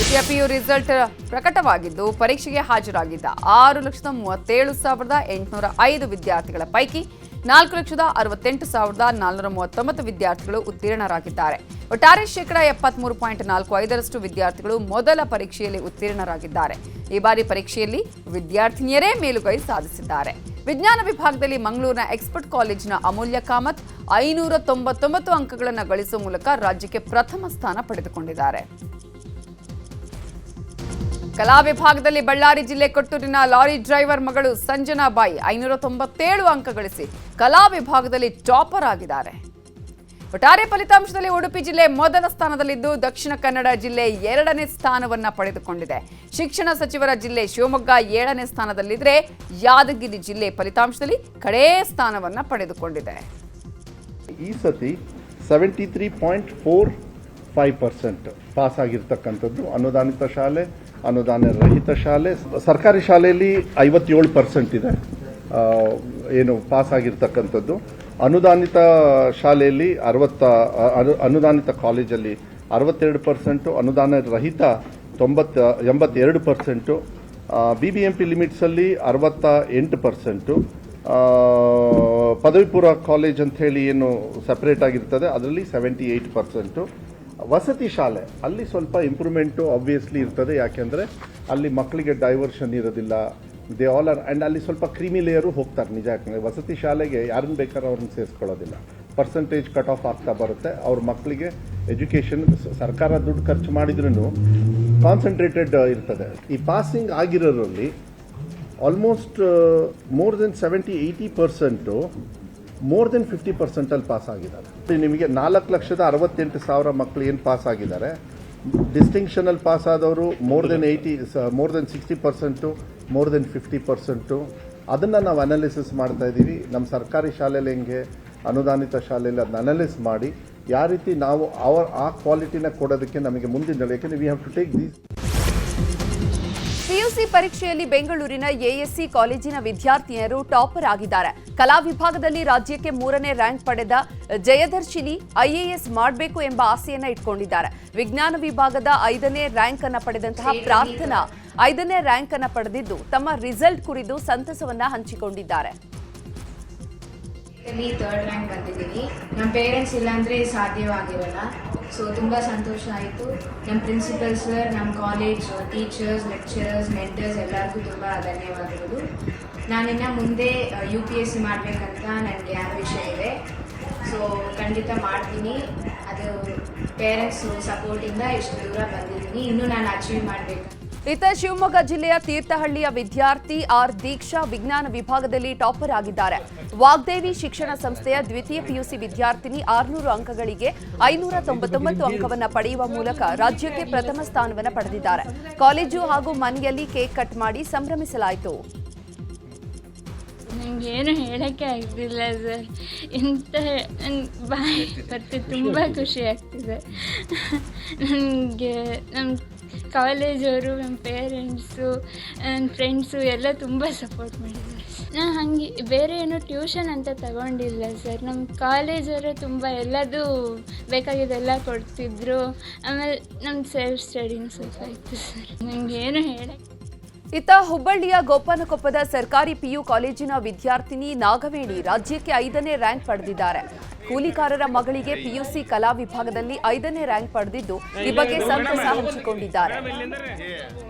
ದ್ವಿತೀಯ PU result ಪ್ರಕಟವಾಗಿದ್ದು ಪರೀಕ್ಷೆಗೆ ಹಾಜರಾಗಿದ್ದ 6,37,805 ವಿದ್ಯಾರ್ಥಿಗಳ ಪೈಕಿ 4,68,439 ವಿದ್ಯಾರ್ಥಿಗಳು ಉತ್ತೀರ್ಣರಾಗಿದ್ದಾರೆ. ಒಟ್ಟಾರೆ ಶೇಕಡಾ 73.45% ವಿದ್ಯಾರ್ಥಿಗಳು ಮೊದಲ ಪರೀಕ್ಷೆಯಲ್ಲಿ ಉತ್ತೀರ್ಣರಾಗಿದ್ದಾರೆ. ಈ ಬಾರಿ ಪರೀಕ್ಷೆಯಲ್ಲಿ ವಿದ್ಯಾರ್ಥಿನಿಯರೇ ಮೇಲುಗೈ ಸಾಧಿಸಿದ್ದಾರೆ. ವಿಜ್ಞಾನ ವಿಭಾಗದಲ್ಲಿ ಮಂಗಳೂರಿನ ಎಕ್ಸ್ಪರ್ಟ್ ಕಾಲೇಜಿನ ಅಮೂಲ್ಯ ಕಾಮತ್ 599 ಅಂಕಗಳನ್ನು ಗಳಿಸುವ ಮೂಲಕ ರಾಜ್ಯಕ್ಕೆ ಪ್ರಥಮ ಸ್ಥಾನ ಪಡೆದುಕೊಂಡಿದ್ದಾರೆ. ಕಲಾ ವಿಭಾಗದಲ್ಲಿ ಬಳ್ಳಾರಿ ಜಿಲ್ಲೆ ಕೊಟ್ಟೂರಿನ ಲಾರಿ ಡ್ರೈವರ್ ಮಗಳು ಸಂಜನಾ ಬಾಯಿ 597 ಅಂಕ ಗಳಿಸಿ ಕಲಾ ವಿಭಾಗದಲ್ಲಿ ಟಾಪರ್ ಆಗಿದ್ದಾರೆ. ಒಟ್ಟಾರೆ ಫಲಿತಾಂಶದಲ್ಲಿ ಉಡುಪಿ ಜಿಲ್ಲೆ ಮೊದಲ ಸ್ಥಾನದಲ್ಲಿದ್ದು ದಕ್ಷಿಣ ಕನ್ನಡ ಜಿಲ್ಲೆ 2ನೇ ಸ್ಥಾನವನ್ನ ಪಡೆದುಕೊಂಡಿದೆ. ಶಿಕ್ಷಣ ಸಚಿವರ ಜಿಲ್ಲೆ ಶಿವಮೊಗ್ಗ 7ನೇ ಸ್ಥಾನದಲ್ಲಿದ್ದರೆ ಯಾದಗಿರಿ ಜಿಲ್ಲೆ ಫಲಿತಾಂಶದಲ್ಲಿ ಕಡೇ ಸ್ಥಾನವನ್ನ ಪಡೆದುಕೊಂಡಿದೆ. ಈ ಸತಿ 73.45% ಪಾಸ್ ಆಗಿರ್ತಕ್ಕಂಥದ್ದು ಅನುದಾನಿತ ಶಾಲೆ, ಅನುದಾನ ರಹಿತ ಶಾಲೆ. ಸರ್ಕಾರಿ ಶಾಲೆಯಲ್ಲಿ 57% ಇದೆ ಏನು ಪಾಸ್ ಆಗಿರ್ತಕ್ಕಂಥದ್ದು. ಅನುದಾನಿತ ಶಾಲೆಯಲ್ಲಿ ಅನುದಾನಿತ ಕಾಲೇಜಲ್ಲಿ 62%, ಅನುದಾನ ರಹಿತ 82%, BBMP ಲಿಮಿಟ್ಸಲ್ಲಿ 68%, ಪದವಿ ಪೂರ್ವ ಕಾಲೇಜ್ ಅಂತ ಹೇಳಿ ಏನು ಸಪರೇಟ್ ಆಗಿರ್ತದೆ ಅದರಲ್ಲಿ 78%. ವಸತಿ ಶಾಲೆ ಅಲ್ಲಿ ಸ್ವಲ್ಪ ಇಂಪ್ರೂವ್ಮೆಂಟು ಆಬ್ವಿಯಸ್ಲಿ ಇರ್ತದೆ, ಯಾಕೆಂದರೆ ಅಲ್ಲಿ ಮಕ್ಕಳಿಗೆ ಡೈವರ್ಷನ್ ಇರೋದಿಲ್ಲ, ದೇ ಆಲ್ ಆರ್ ಆ್ಯಂಡ್ ಅಲ್ಲಿ ಸ್ವಲ್ಪ ಕ್ರೀಮಿ ಲೇಯರು ಹೋಗ್ತಾರೆ ನಿಜ. ಯಾಕಂದರೆ ವಸತಿ ಶಾಲೆಗೆ ಯಾರನ್ನು ಬೇಕಾದ್ರೂ ಅವ್ರನ್ನ ಸೇರಿಸ್ಕೊಳ್ಳೋದಿಲ್ಲ, ಪರ್ಸೆಂಟೇಜ್ ಕಟ್ ಆಫ್ ಆಗ್ತಾ ಬರುತ್ತೆ. ಅವ್ರ ಮಕ್ಕಳಿಗೆ ಎಜುಕೇಷನ್ ಸರ್ಕಾರ ದುಡ್ಡು ಖರ್ಚು ಮಾಡಿದ್ರೂ ಕಾನ್ಸಂಟ್ರೇಟೆಡ್ ಇರ್ತದೆ. ಈ ಪಾಸಿಂಗ್ ಆಗಿರೋರಲ್ಲಿ almost more than 70-80% more than 50% ಅಲ್ಲಿ ಪಾಸ್ ಆಗಿದ್ದಾರೆ. ನಿಮಗೆ 4,68,000 ಮಕ್ಕಳು ಏನು ಪಾಸ್ ಆಗಿದ್ದಾರೆ. ಡಿಸ್ಟಿಂಕ್ಷನಲ್ಲಿ ಪಾಸ್ ಆದವರು ಮೋರ್ ದೆನ್ 60%, ಮೋರ್ ದೆನ್ 50%. ಅದನ್ನು ನಾವು ಅನಾಲಿಸಿಸ್ ಮಾಡ್ತಾ ಇದ್ದೀವಿ. ನಮ್ಮ ಸರ್ಕಾರಿ ಶಾಲೆಯಲ್ಲಿ ಹೆಂಗೆ ಅನುದಾನಿತ ಶಾಲೆಯಲ್ಲಿ ಅದನ್ನ ಅನಾಲಿಸ್ ಮಾಡಿ ಯಾವ ರೀತಿ ನಾವು ಆ ಕ್ವಾಲಿಟಿನ ಕೊಡೋದಕ್ಕೆ ನಮಗೆ ಮುಂದಿನ, ಯಾಕೆಂದರೆ we have to take these. PUC ಪರೀಕ್ಷೆಯಲ್ಲಿ ಬೆಂಗಳೂರಿನ ಎಎಸ್ಸಿ ಕಾಲೇಜಿನ ವಿದ್ಯಾರ್ಥಿನಿಯರು ಟಾಪರ್ ಆಗಿದ್ದಾರೆ. ಕಲಾ ವಿಭಾಗದಲ್ಲಿ ರಾಜ್ಯಕ್ಕೆ 3ನೇ ರ್ಯಾಂಕ್ ಪಡೆದ ಜಯದರ್ಶಿನಿ IAS ಮಾಡಬೇಕು ಎಂಬ ಆಸೆಯನ್ನ ಇಟ್ಕೊಂಡಿದ್ದಾರೆ. ವಿಜ್ಞಾನ ವಿಭಾಗದ 5ನೇ ರ್ಯಾಂಕ್ ಅನ್ನು ಪಡೆದಂತಹ ಪ್ರಾರ್ಥನಾ 5ನೇ ರ್ಯಾಂಕ್ ಅನ್ನು ಪಡೆದಿದ್ದು ತಮ್ಮ ರಿಸಲ್ಟ್ ಕುರಿತು ಸಂತಸವನ್ನ ಹಂಚಿಕೊಂಡಿದ್ದಾರೆ. ಥರ್ಡ್ ರ್ಯಾಂಕ್ ಬಂದಿದ್ದೀನಿ. ನಮ್ಮ ಪೇರೆಂಟ್ಸ್ ಇಲ್ಲಾಂದರೆ ಸಾಧ್ಯವಾಗಿರಲ್ಲ. ಸೊ ತುಂಬ ಸಂತೋಷ ಆಯಿತು. ನಮ್ಮ ಪ್ರಿನ್ಸಿಪಲ್ ಸರ್, ನಮ್ಮ ಕಾಲೇಜ್ ಟೀಚರ್ಸ್, ಲೆಕ್ಚರರ್ಸ್, ಮೆಂಟರ್ಸ್ ಎಲ್ಲರಿಗೂ ತುಂಬ ಧನ್ಯವಾದಗಳು. ನಾನಿನ್ನು ಮುಂದೆ UPSC ಮಾಡಬೇಕಂತ ನನಗೆ ಆಂಬಿಷನ್ ಇದೆ. ಸೊ ಖಂಡಿತ ಮಾಡ್ತೀನಿ. ಅದು ಪೇರೆಂಟ್ಸ್ ಸಪೋರ್ಟಿಂದ ಇಷ್ಟು ದೂರ ಬಂದಿದ್ದೀನಿ. ಇನ್ನೂ ನಾನು ಅಚೀವ್ ಮಾಡಬೇಕು. ಇತ್ತ ಶಿವಮೊಗ್ಗ ಜಿಲ್ಲೆಯ ತೀರ್ಥಹಳ್ಳಿಯ ವಿದ್ಯಾರ್ಥಿ ಆರ್ ದೀಕ್ಷಾ ವಿಜ್ಞಾನ ವಿಭಾಗದಲ್ಲಿ ಟಾಪರ್ ಆಗಿದ್ದಾರೆ. ವಾಗ್ದೇವಿ ಶಿಕ್ಷಣ ಸಂಸ್ಥೆಯ ದ್ವಿತೀಯ PUC ವಿದ್ಯಾರ್ಥಿನಿ 600 ಅಂಕಗಳಿಗೆ 599 ಅಂಕವನ್ನು ಪಡೆಯುವ ಮೂಲಕ ರಾಜ್ಯಕ್ಕೆ ಪ್ರಥಮ ಸ್ಥಾನವನ್ನು ಪಡೆದಿದ್ದಾರೆ. ಕಾಲೇಜು ಹಾಗೂ ಮನೆಯಲ್ಲಿ ಕೇಕ್ ಕಟ್ ಮಾಡಿ ಸಂಭ್ರಮಿಸಲಾಯಿತು. ನನಗೇನು ಹೇಳೋಕ್ಕೆ ಆಗ್ತಿಲ್ಲ ಸರ್. ಇಂಥ ಬಾಯಿ ಬರ್ತಿದೆ, ತುಂಬ ಖುಷಿ ಆಗ್ತಿದೆ ನನಗೆ. ನಮ್ಮ ಕಾಲೇಜವರು, ನಮ್ಮ ಪೇರೆಂಟ್ಸು, ನನ್ನ ಫ್ರೆಂಡ್ಸು ಎಲ್ಲ ತುಂಬ ಸಪೋರ್ಟ್ ಮಾಡಿದ್ದಾರೆ. ನಾನು ಹಾಗೆ ಬೇರೆ ಏನೋ ಟ್ಯೂಷನ್ ಅಂತ ತಗೊಂಡಿಲ್ಲ ಸರ್. ನಮ್ಮ ಕಾಲೇಜವರು ತುಂಬ ಎಲ್ಲದೂ ಬೇಕಾಗಿದ್ದೆಲ್ಲ ಕೊಡ್ತಿದ್ರು. ಆಮೇಲೆ ನಮ್ಮ ಸೆಲ್ಫ್ ಸ್ಟಡಿನೂ ಸ್ವಲ್ಪ ಇತ್ತು ಸರ್. ನನಗೇನು ಹೇಳೋಕ್ಕೆ. ಇತ್ತ ಹುಬ್ಬಳ್ಳಿಯ ಗೋಪನಕೊಪ್ಪದ ಸರ್ಕಾರಿ PU ಕಾಲೇಜಿನ ವಿದ್ಯಾರ್ಥಿನಿ ನಾಗವೇಣಿ ರಾಜ್ಯಕ್ಕೆ 5ನೇ ರ್ಯಾಂಕ್ ಪಡೆದಿದ್ದಾರೆ. ಕೂಲಿಕಾರರ ಮಗಳಿಗೆ PUC ಕಲಾ ವಿಭಾಗದಲ್ಲಿ 5ನೇ ರ್ಯಾಂಕ್ ಪಡೆದಿದ್ದು ಈ ಬಗ್ಗೆ ಸಂತಸ ಹಂಚಿಕೊಂಡಿದ್ದಾರೆ.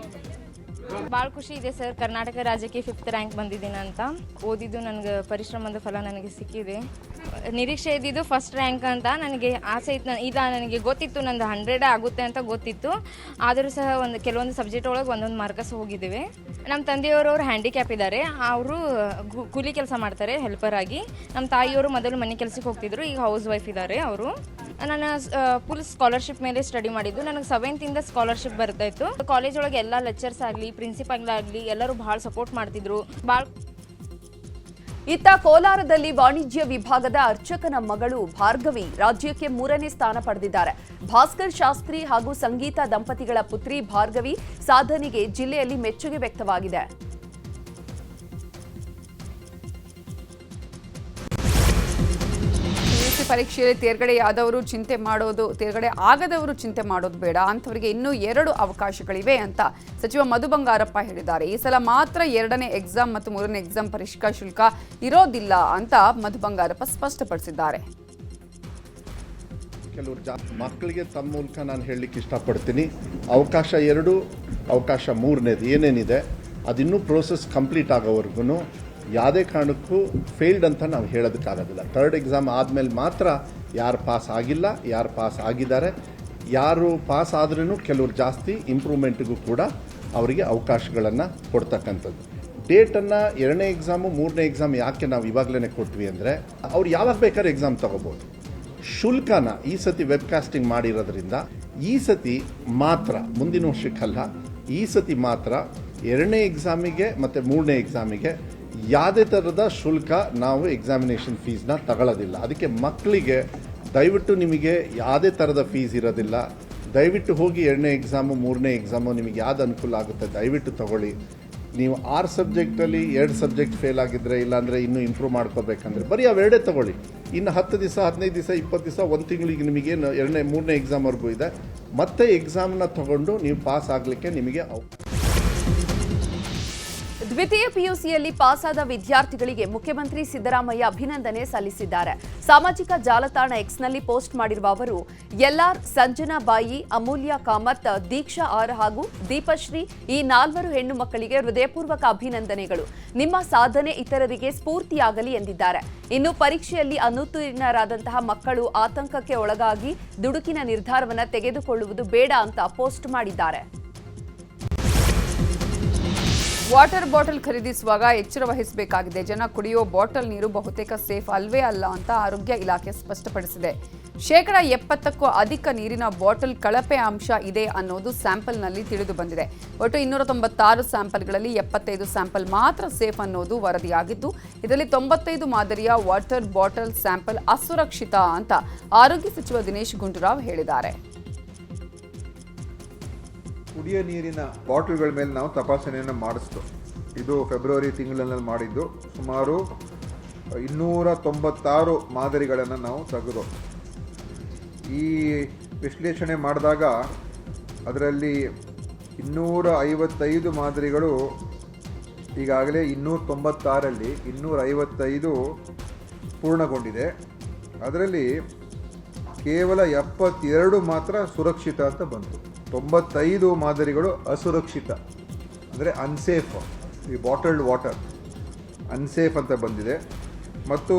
ಭಾಳ ಖುಷಿ ಇದೆ ಸರ್. ಕರ್ನಾಟಕ ರಾಜ್ಯಕ್ಕೆ 5th ರ್ಯಾಂಕ್ ಬಂದಿದ್ದೀನಿ ಅಂತ. ಓದಿದ್ದು ನನಗೆ ಪರಿಶ್ರಮದ ಫಲ ನನಗೆ ಸಿಕ್ಕಿದೆ. ನಿರೀಕ್ಷೆ ಇದ್ದಿದ್ದು ಫಸ್ಟ್ ರ್ಯಾಂಕ್ ಅಂತ ನನಗೆ ಆಸೆ ಇತ್ತು. ನನಗೆ ಗೊತ್ತಿತ್ತು ನಂದು 100 ಆಗುತ್ತೆ ಅಂತ ಗೊತ್ತಿತ್ತು. ಆದರೂ ಸಹ ಕೆಲವೊಂದು ಸಬ್ಜೆಕ್ಟ್ ಒಳಗೆ ಒಂದೊಂದು ಮಾರ್ಕಸ್ ಹೋಗಿದ್ದೇವೆ. ನಮ್ಮ ತಂದೆಯವರು ಹ್ಯಾಂಡಿಕ್ಯಾಪ್ ಇದ್ದಾರೆ. ಅವರು ಕೂಲಿ ಕೆಲಸ ಮಾಡ್ತಾರೆ ಹೆಲ್ಪರ್ ಆಗಿ. ನಮ್ಮ ತಾಯಿಯವರು ಮೊದಲು ಮನೆ ಕೆಲಸಕ್ಕೆ ಹೋಗ್ತಿದ್ರು, ಈಗ ಹೌಸ್ ವೈಫ್ ಇದ್ದಾರೆ ಅವರು. ನಾನು ಫುಲ್ ಸ್ಕಾಲರ್ಶಿಪ್ ಮೇಲೆ ಸ್ಟಡಿ ಮಾಡಿದ್ದು. ನನಗೆ 7th ಇಂದ ಸ್ಕಾಲರ್ಶಿಪ್ ಬರ್ತಾಯಿತ್ತು. ಕಾಲೇಜ್ ಒಳಗೆ ಎಲ್ಲ ಲೆಕ್ಚರ್ಸ್ ಆಗಲಿ, ಪ್ರಿನ್ಸಿಪಾಲ್ ಆಗಲಿ ಎಲ್ಲರೂ ಭಾಳ ಸಪೋರ್ಟ್ ಮಾಡ್ತಿದ್ರು. ಇತ್ತ ಕೋಲಾರದಲ್ಲಿ ವಾಣಿಜ್ಯ ವಿಭಾಗದ ಅರ್ಚಕನ ಮಗಳು ಭಾರ್ಗವಿ ರಾಜ್ಯಕ್ಕೆ 3ನೇ ಸ್ಥಾನ ಪಡೆದಿದ್ದಾರೆ. ಭಾಸ್ಕರ್ ಶಾಸ್ತ್ರಿ ಹಾಗೂ ಸಂಗೀತ ದಂಪತಿಗಳ ಪುತ್ರಿ ಭಾರ್ಗವಿ ಸಾಧನೆಗೆ ಜಿಲ್ಲೆಯಲ್ಲಿ ಮೆಚ್ಚುಗೆ ವ್ಯಕ್ತವಾಗಿದೆ. ಪರೀಕ್ಷೆಯಲ್ಲಿ ತೇರ್ಗಡೆಯಾದವರು ತೇರ್ಗಡೆ ಆಗದವರು ಚಿಂತೆ ಮಾಡೋದು ಬೇಡ, ಅಂಥವರಿಗೆ ಇನ್ನೂ 2 ಅವಕಾಶಗಳಿವೆ ಅಂತ ಸಚಿವ ಮಧು ಬಂಗಾರಪ್ಪ ಹೇಳಿದ್ದಾರೆ. ಈ ಸಲ ಮಾತ್ರ 2ನೇ ಎಕ್ಸಾಮ್ ಮತ್ತು 3ನೇ ಎಕ್ಸಾಮ್ ಪರೀಕ್ಷಾ ಶುಲ್ಕ ಇರೋದಿಲ್ಲ ಅಂತ ಮಧು ಬಂಗಾರಪ್ಪ ಸ್ಪಷ್ಟಪಡಿಸಿದ್ದಾರೆ. ಕೆಲವರು ಮಕ್ಕಳಿಗೆ ತಮ್ಮ ಮೂಲಕ ನಾನು ಹೇಳಲಿಕ್ಕೆ ಇಷ್ಟಪಡ್ತೀನಿ, ಅವಕಾಶ 2, ಅವಕಾಶ 3ನೇದು ಏನೇನಿದೆ ಅದಿನ್ನೂ ಪ್ರೋಸೆಸ್ ಕಂಪ್ಲೀಟ್ ಆಗೋವರೆಗೂ ಯಾವುದೇ ಕಾರಣಕ್ಕೂ ಫೇಲ್ಡ್ ಅಂತ ನಾವು ಹೇಳೋದಕ್ಕಾಗೋದಿಲ್ಲ. 3rd ಎಕ್ಸಾಮ್ ಆದಮೇಲೆ ಮಾತ್ರ ಯಾರು ಪಾಸ್ ಆಗಿಲ್ಲ, ಯಾರು ಪಾಸ್ ಆಗಿದ್ದಾರೆ, ಯಾರು ಪಾಸ್ ಆದ್ರೂ ಕೆಲವರು ಜಾಸ್ತಿ ಇಂಪ್ರೂವ್ಮೆಂಟ್ಗೂ ಕೂಡ ಅವರಿಗೆ ಅವಕಾಶಗಳನ್ನು ಕೊಡ್ತಕ್ಕಂಥದ್ದು. ಡೇಟನ್ನು 2ನೇ ಎಕ್ಸಾಮು 3ನೇ ಎಕ್ಸಾಮ್ ಯಾಕೆ ನಾವು ಇವಾಗಲೇ ಕೊಟ್ವಿ ಅಂದರೆ ಅವ್ರು ಯಾವಾಗ ಬೇಕಾದ್ರೆ ಎಕ್ಸಾಮ್ ತೊಗೋಬೋದು. ಶುಲ್ಕನ ಈ ಸತಿ ವೆಬ್ಕಾಸ್ಟಿಂಗ್ ಮಾಡಿರೋದ್ರಿಂದ ಈ ಸತಿ ಮಾತ್ರ, ಮುಂದಿನ ವರ್ಷಕ್ಕಲ್ಲ, ಈ ಸತಿ ಮಾತ್ರ 2ನೇ ಎಕ್ಸಾಮಿಗೆ ಮತ್ತು 3ನೇ ಎಕ್ಸಾಮಿಗೆ ಯಾವುದೇ ಥರದ ಶುಲ್ಕ ನಾವು ಎಕ್ಸಾಮಿನೇಷನ್ ಫೀಸ್ನ ತಗೊಳ್ಳೋದಿಲ್ಲ. ಅದಕ್ಕೆ ಮಕ್ಕಳಿಗೆ ದಯವಿಟ್ಟು ನಿಮಗೆ ಯಾವುದೇ ಥರದ ಫೀಸ್ ಇರೋದಿಲ್ಲ. ದಯವಿಟ್ಟು ಹೋಗಿ 2ನೇ ಎಕ್ಸಾಮು 3ನೇ ಎಕ್ಸಾಮು ನಿಮಗೆ ಯಾವ್ದು ಅನುಕೂಲ ಆಗುತ್ತೆ ದಯವಿಟ್ಟು ತಗೊಳ್ಳಿ. ನೀವು 6 ಸಬ್ಜೆಕ್ಟಲ್ಲಿ 2 ಸಬ್ಜೆಕ್ಟ್ ಫೇಲ್ ಆಗಿದ್ದರೆ, ಇಲ್ಲಾಂದರೆ ಇನ್ನೂ ಇಂಪ್ರೂವ್ ಮಾಡ್ಕೋಬೇಕಂದ್ರೆ ಬರೀ ಅವೆರಡೇ ತಗೊಳ್ಳಿ. ಇನ್ನು 10 ದಿವಸ 15 ದಿವಸ 20 ದಿವಸ 1 ತಿಂಗಳಿಗೆ ನಿಮಗೆ 2ನೇ 3ನೇ ಎಕ್ಸಾಮ್ವರೆಗೂ ಇದೆ. ಮತ್ತೆ ಎಕ್ಸಾಮ್ನ ತಗೊಂಡು ನೀವು ಪಾಸ್ ಆಗಲಿಕ್ಕೆ ನಿಮಗೆ ದ್ವಿತೀಯ ಪಿಯುಸಿಯಲ್ಲಿ ಪಾಸಾದ ವಿದ್ಯಾರ್ಥಿಗಳಿಗೆ ಮುಖ್ಯಮಂತ್ರಿ ಸಿದ್ದರಾಮಯ್ಯ ಅಭಿನಂದನೆ ಸಲ್ಲಿಸಿದ್ದಾರೆ. ಸಾಮಾಜಿಕ ಜಾಲತಾಣ ಎಕ್ಸ್ನಲ್ಲಿ ಪೋಸ್ಟ್ ಮಾಡಿರುವ ಅವರು, ಎಲ್ಆರ್, ಸಂಜನಾಬಾಯಿ, ಅಮೂಲ್ಯ ಕಾಮತ್, ದೀಕ್ಷಾ ಆರ್ ಹಾಗೂ ದೀಪಶ್ರೀ ಈ 4 ಹೆಣ್ಣು ಮಕ್ಕಳಿಗೆ ಹೃದಯಪೂರ್ವಕ ಅಭಿನಂದನೆಗಳು. ನಿಮ್ಮ ಸಾಧನೆ ಇತರರಿಗೆ ಸ್ಫೂರ್ತಿಯಾಗಲಿ ಎಂದಿದ್ದಾರೆ. ಇನ್ನು ಪರೀಕ್ಷೆಯಲ್ಲಿ ಅನುತ್ತೀರ್ಣರಾದಂತಹ ಮಕ್ಕಳು ಆತಂಕಕ್ಕೆ ಒಳಗಾಗಿ ದುಡುಕಿನ ನಿರ್ಧಾರವನ್ನು ತೆಗೆದುಕೊಳ್ಳುವುದು ಬೇಡ ಅಂತ ಪೋಸ್ಟ್ ಮಾಡಿದ್ದಾರೆ. ವಾಟರ್ ಬಾಟಲ್ ಖರೀದಿಸುವಾಗ ಎಚ್ಚರ ವಹಿಸಬೇಕಾಗಿದೆ. ಜನ ಕುಡಿಯೋ ಬಾಟಲ್ ನೀರು ಬಹುತೇಕ ಸೇಫ್ ಅಲ್ವೇ ಅಲ್ಲ ಅಂತ ಆರೋಗ್ಯ ಇಲಾಖೆ ಸ್ಪಷ್ಟಪಡಿಸಿದೆ. 70%ಕ್ಕೂ ಅಧಿಕ ನೀರಿನ ಬಾಟಲ್ ಕಳಪೆ ಅಂಶ ಇದೆ ಅನ್ನೋದು ಸ್ಯಾಂಪಲ್ನಲ್ಲಿ ತಿಳಿದು ಬಂದಿದೆ. ಒಟ್ಟು 296 ಸ್ಯಾಂಪಲ್ಗಳಲ್ಲಿ 75 ಸ್ಯಾಂಪಲ್ ಮಾತ್ರ ಸೇಫ್ ಅನ್ನೋದು ವರದಿಯಾಗಿದ್ದು, ಇದರಲ್ಲಿ 95 ಮಾದರಿಯ ವಾಟರ್ ಬಾಟಲ್ ಸ್ಯಾಂಪಲ್ ಅಸುರಕ್ಷಿತ ಅಂತ ಆರೋಗ್ಯ ಸಚಿವ ದಿನೇಶ್ ಗುಂಡೂರಾವ್ ಹೇಳಿದ್ದಾರೆ. ಕುಡಿಯೋ ನೀರಿನ ಬಾಟಲ್ಗಳ ಮೇಲೆ ನಾವು ತಪಾಸಣೆಯನ್ನು ಮಾಡಿಸ್ತು. ಇದು ಫೆಬ್ರವರಿ ತಿಂಗಳಲ್ಲಿ ಮಾಡಿದ್ದು. ಸುಮಾರು 296 ಮಾದರಿಗಳನ್ನು ನಾವು ತೆಗೆದು ಈ ವಿಶ್ಲೇಷಣೆ ಮಾಡಿದಾಗ ಅದರಲ್ಲಿ 255 ಮಾದರಿಗಳು ಈಗಾಗಲೇ 296ರಲ್ಲಿ 255 ಪೂರ್ಣಗೊಂಡಿದೆ. ಅದರಲ್ಲಿ ಕೇವಲ 72 ಮಾತ್ರ ಸುರಕ್ಷಿತ ಅಂತ ಬಂತು. 95 ಮಾದರಿಗಳು ಅಸುರಕ್ಷಿತ, ಅಂದರೆ ಅನ್ಸೇಫ್, ಈ ಬಾಟಲ್ಡ್ ವಾಟರ್ ಅನ್ಸೇಫ್ ಅಂತ ಬಂದಿದೆ. ಮತ್ತು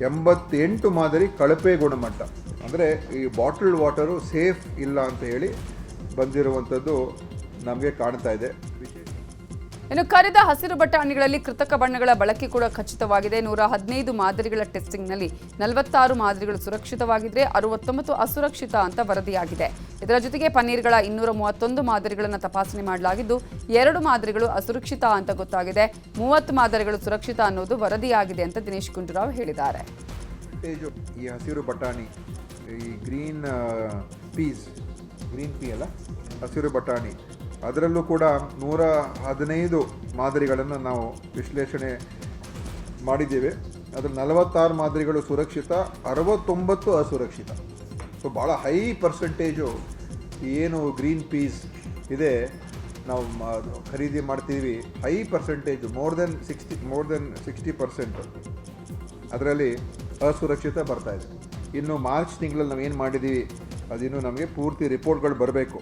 88 ಮಾದರಿ ಕಳಪೆ ಗುಣಮಟ್ಟ, ಅಂದರೆ ಈ ಬಾಟಲ್ಡ್ ವಾಟರು ಸೇಫ್ ಇಲ್ಲ ಅಂತ ಹೇಳಿ ಬಂದಿರುವಂಥದ್ದು ನಮಗೆ ಕಾಣ್ತಾ ಇದೆ. ಇನ್ನು ಕರಿದ ಹಸಿರು ಬಟಾಣಿಗಳಲ್ಲಿ ಕೃತಕ ಬಣ್ಣಗಳ ಬಳಕೆ ಕೂಡ ಖಚಿತವಾಗಿದೆ. 115 ಮಾದರಿಗಳ ಟೆಸ್ಟಿಂಗ್ನಲ್ಲಿ 46 ಮಾದರಿಗಳು ಸುರಕ್ಷಿತವಾಗಿದ್ದರೆ 69 ಅಸುರಕ್ಷಿತ ಅಂತ ವರದಿಯಾಗಿದೆ. ಇದರ ಜೊತೆಗೆ ಪನ್ನೀರ್ಗಳ 231 ಮಾದರಿಗಳನ್ನು ತಪಾಸಣೆ ಮಾಡಲಾಗಿದ್ದು 2 ಮಾದರಿಗಳು ಅಸುರಕ್ಷಿತ ಅಂತ ಗೊತ್ತಾಗಿದೆ. 30 ಮಾದರಿಗಳು ಸುರಕ್ಷಿತ ಅನ್ನೋದು ವರದಿಯಾಗಿದೆ ಅಂತ ದಿನೇಶ್ ಗುಂಡೂರಾವ್ ಹೇಳಿದ್ದಾರೆ. ಈ ಹಸಿರು ಬಟಾಣಿ, ಈ ಗ್ರೀನ್ ಪೀ ಅಲ್ಲ, ಹಸಿರು ಬಟಾಣಿ, ಅದರಲ್ಲೂ ಕೂಡ 115 ಮಾದರಿಗಳನ್ನು ನಾವು ವಿಶ್ಲೇಷಣೆ ಮಾಡಿದ್ದೇವೆ. ಅದರಲ್ಲಿ 46 ಮಾದರಿಗಳು ಸುರಕ್ಷಿತ, 69 ಅಸುರಕ್ಷಿತ. ಸೊ ಭಾಳ ಹೈ ಪರ್ಸೆಂಟೇಜು ಏನು ಗ್ರೀನ್ ಪೀಸ್ ಇದೆ ನಾವು ಖರೀದಿ ಮಾಡ್ತೀವಿ, ಹೈ ಪರ್ಸೆಂಟೇಜು ಮೋರ್ ದೆನ್ 60% ಅದರಲ್ಲಿ ಅಸುರಕ್ಷಿತ ಬರ್ತಾ ಇದೆ. ಇನ್ನು ಮಾರ್ಚ್ ತಿಂಗಳಲ್ಲಿ ನಾವು ಏನು ಮಾಡಿದ್ದೀವಿ ಅದಿನ್ನು ನಮಗೆ ಪೂರ್ತಿ ರಿಪೋರ್ಟ್ಗಳು ಬರಬೇಕು.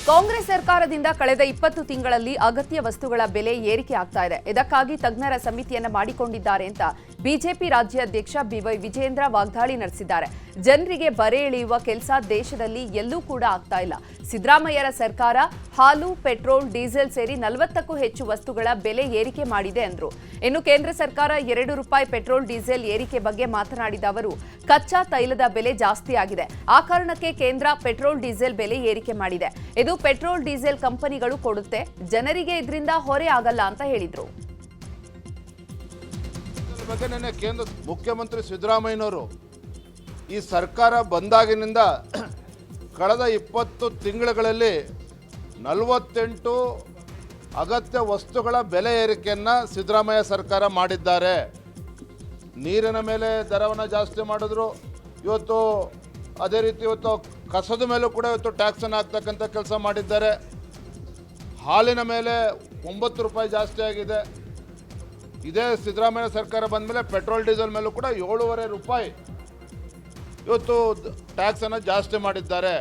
ಕಾಂಗ್ರೆಸ್ ಸರ್ಕಾರದಿಂದ ಕಳೆದ 20 ತಿಂಗಳಲ್ಲಿ ಅಗತ್ಯ ವಸ್ತುಗಳ ಬೆಲೆ ಏರಿಕೆ ಆಗ್ತಾ ಇದೆ. ಇದಕ್ಕಾಗಿ ತಜ್ಞರ ಸಮಿತಿಯನ್ನು ಮಾಡಿಕೊಂಡಿದ್ದಾರೆ ಅಂತ ಬಿಜೆಪಿ ರಾಜ್ಯಾಧ್ಯಕ್ಷ ಬಿವೈ ವಿಜೇಂದ್ರ ವಾಗ್ದಾಳಿ ನಡೆಸಿದ್ದಾರೆ. ಜನರಿಗೆ ಬರೆ ಎಳೆಯುವ ಕೆಲಸ ದೇಶದಲ್ಲಿ ಎಲ್ಲೂ ಕೂಡ ಆಗ್ತಾ ಇಲ್ಲ. ಸಿದ್ದರಾಮಯ್ಯರ ಸರ್ಕಾರ ಹಾಲು, ಪೆಟ್ರೋಲ್, ಡೀಸೆಲ್ ಸೇರಿ 40ಕ್ಕೂ ಹೆಚ್ಚು ವಸ್ತುಗಳ ಬೆಲೆ ಏರಿಕೆ ಮಾಡಿದೆ ಎಂದರು. ಇನ್ನು ಕೇಂದ್ರ ಸರ್ಕಾರ ₹2 ಪೆಟ್ರೋಲ್, ಡೀಸೆಲ್ ಏರಿಕೆ ಬಗ್ಗೆ ಮಾತನಾಡಿದ ಅವರು, ಕಚ್ಚಾ ತೈಲದ ಬೆಲೆ ಜಾಸ್ತಿ ಆಗಿದೆ. ಆ ಕಾರಣಕ್ಕೆ ಕೇಂದ್ರ ಪೆಟ್ರೋಲ್, ಡೀಸೆಲ್ ಬೆಲೆ ಏರಿಕೆ ಮಾಡಿದೆ. ಇದು ಪೆಟ್ರೋಲ್, ಡೀಸೆಲ್ ಕಂಪನಿಗಳು ಕೊಡುತ್ತೆ, ಜನರಿಗೆ ಇದರಿಂದ ಹೊರೆ ಆಗಲ್ಲ ಅಂತ ಹೇಳಿದರು. ಬಗ್ಗೆ ನೆನ್ನೆ ಕೇಂದ್ರ ಮುಖ್ಯಮಂತ್ರಿ ಸಿದ್ದರಾಮಯ್ಯನವರು ಈ ಸರ್ಕಾರ ಬಂದಾಗಿನಿಂದ ಕಳೆದ 20 ತಿಂಗಳುಗಳಲ್ಲಿ 48 ಅಗತ್ಯ ವಸ್ತುಗಳ ಬೆಲೆ ಏರಿಕೆಯನ್ನು ಸಿದ್ದರಾಮಯ್ಯ ಸರ್ಕಾರ ಮಾಡಿದ್ದಾರೆ. ನೀರಿನ ಮೇಲೆ ದರವನ್ನು ಜಾಸ್ತಿ ಮಾಡಿದ್ರು. ಇವತ್ತು ಅದೇ ರೀತಿ ಇವತ್ತು ಕಸದ ಮೇಲೂ ಕೂಡ ಇವತ್ತು ಟ್ಯಾಕ್ಸನ್ನು ಹಾಕ್ತಕ್ಕಂಥ ಕೆಲಸ ಮಾಡಿದ್ದಾರೆ. ಹಾಲಿನ ಮೇಲೆ 9 ರೂಪಾಯಿ ಜಾಸ್ತಿ ಆಗಿದೆ. ಇದೇ ಸಿದ್ದರಾಮಯ್ಯ ಸರ್ಕಾರ ಬಂದ ಮೇಲೆ ಪೆಟ್ರೋಲ್ ಡೀಸೆಲ್ ಮೇಲೂ ಕೂಡ 7.5 ರೂಪಾಯಿ ಇವತ್ತು ಟ್ಯಾಕ್ಸನ್ನು ಜಾಸ್ತಿ ಮಾಡಿದ್ದಾರೆ.